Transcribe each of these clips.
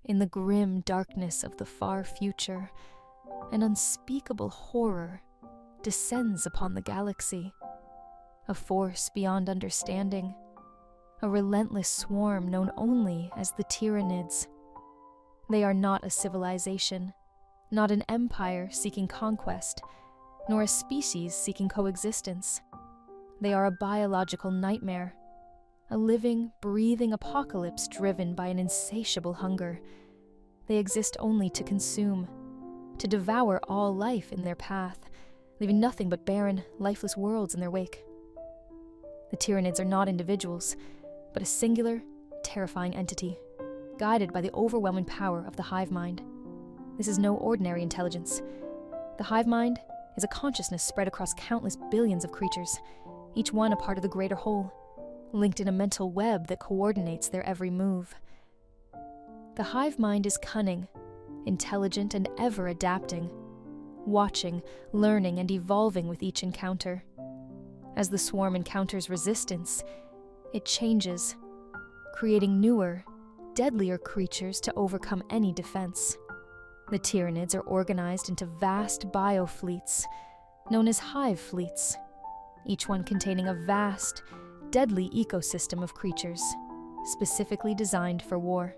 in the grim darkness of the far future, an unspeakable horror descends upon the galaxy, a force beyond understanding, a relentless swarm known only as the Tyranids. They are not a civilization, not an empire seeking conquest, nor a species seeking coexistence. They are a biological nightmare, a living, breathing apocalypse driven by an insatiable hunger. They exist only to consume, to devour all life in their path, leaving nothing but barren, lifeless worlds in their wake. The Tyranids are not individuals, but a singular, terrifying entity, guided by the overwhelming power of the hive mind. This is no ordinary intelligence. The hive mind is a consciousness spread across countless billions of creatures, each one a part of the greater whole, linked in a mental web that coordinates their every move. The hive mind is cunning, intelligent, and ever adapting, watching, learning, and evolving with each encounter. As the swarm encounters resistance, it changes, creating newer, deadlier creatures to overcome any defense. The Tyranids are organized into vast biofleets, known as hive fleets, each one containing a vast, deadly ecosystem of creatures, specifically designed for war.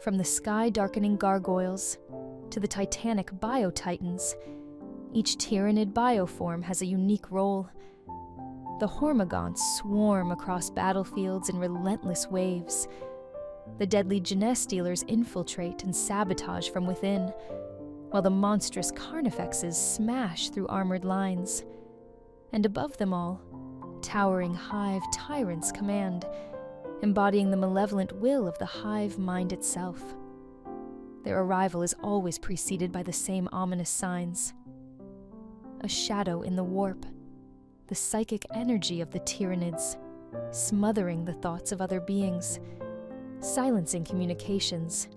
From the sky-darkening gargoyles to the titanic biotitans, each Tyranid bioform has a unique role. The Hormagaunts swarm across battlefields in relentless waves. The deadly Genestealers infiltrate and sabotage from within, while the monstrous Carnifexes smash through armored lines. And above them all, towering hive tyrants command, embodying the malevolent will of the hive mind itself. Their arrival is always preceded by the same ominous signs. A shadow in the warp, the psychic energy of the Tyranids, smothering the thoughts of other beings, silencing communications,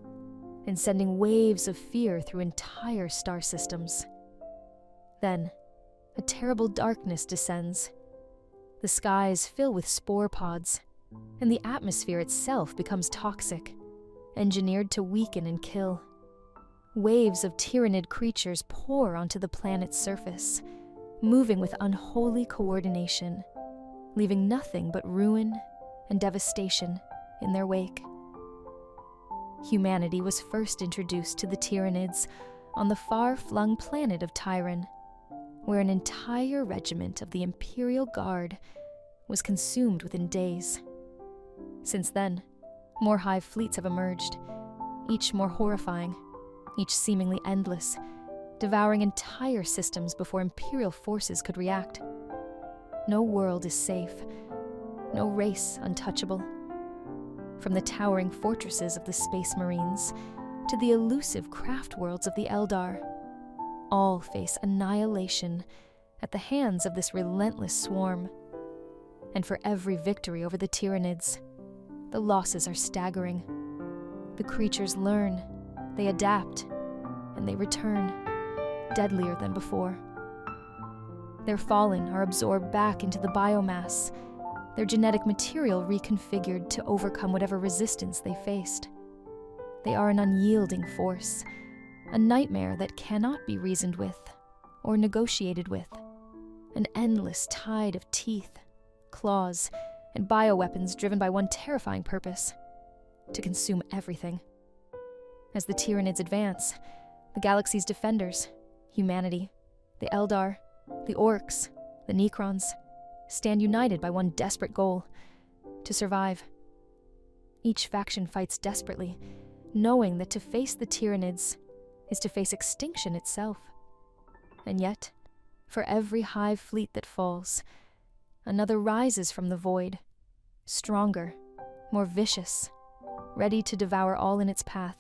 and sending waves of fear through entire star systems. Then, a terrible darkness descends. The skies fill with spore pods, and the atmosphere itself becomes toxic, engineered to weaken and kill. Waves of Tyranid creatures pour onto the planet's surface, moving with unholy coordination, leaving nothing but ruin and devastation in their wake. Humanity was first introduced to the Tyranids on the far-flung planet of Tyran, where an entire regiment of the Imperial Guard was consumed within days. Since then, more hive fleets have emerged, each more horrifying, each seemingly endless, devouring entire systems before Imperial forces could react. No world is safe, no race untouchable. From the towering fortresses of the Space Marines to the elusive craft worlds of the Eldar, all face annihilation at the hands of this relentless swarm. And for every victory over the Tyranids, the losses are staggering. The creatures learn, they adapt, and they return, deadlier than before. Their fallen are absorbed back into the biomass, their genetic material reconfigured to overcome whatever resistance they faced. They are an unyielding force, a nightmare that cannot be reasoned with or negotiated with, an endless tide of teeth, claws, and bioweapons driven by one terrifying purpose: to consume everything. As the Tyranids advance, the galaxy's defenders, humanity, the Eldar, the Orcs, the Necrons, stand united by one desperate goal: to survive. Each faction fights desperately, knowing that to face the Tyranids is to face extinction itself. And yet, for every hive fleet that falls, another rises from the void, stronger, more vicious, ready to devour all in its path.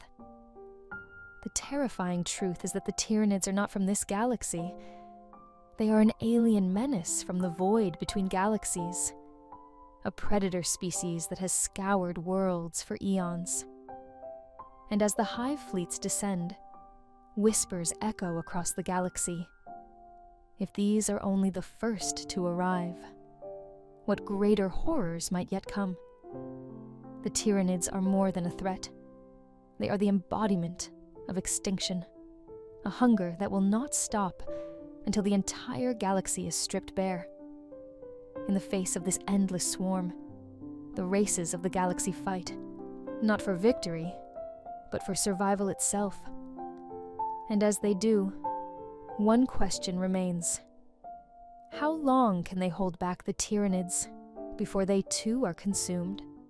The terrifying truth is that the Tyranids are not from this galaxy. They are an alien menace from the void between galaxies, a predator species that has scoured worlds for eons. And as the hive fleets descend, whispers echo across the galaxy. If these are only the first to arrive, what greater horrors might yet come? The Tyranids are more than a threat. They are the embodiment of extinction, a hunger that will not stop until the entire galaxy is stripped bare. In the face of this endless swarm, the races of the galaxy fight, not for victory, but for survival itself. And as they do, one question remains. How long can they hold back the Tyranids before they too are consumed?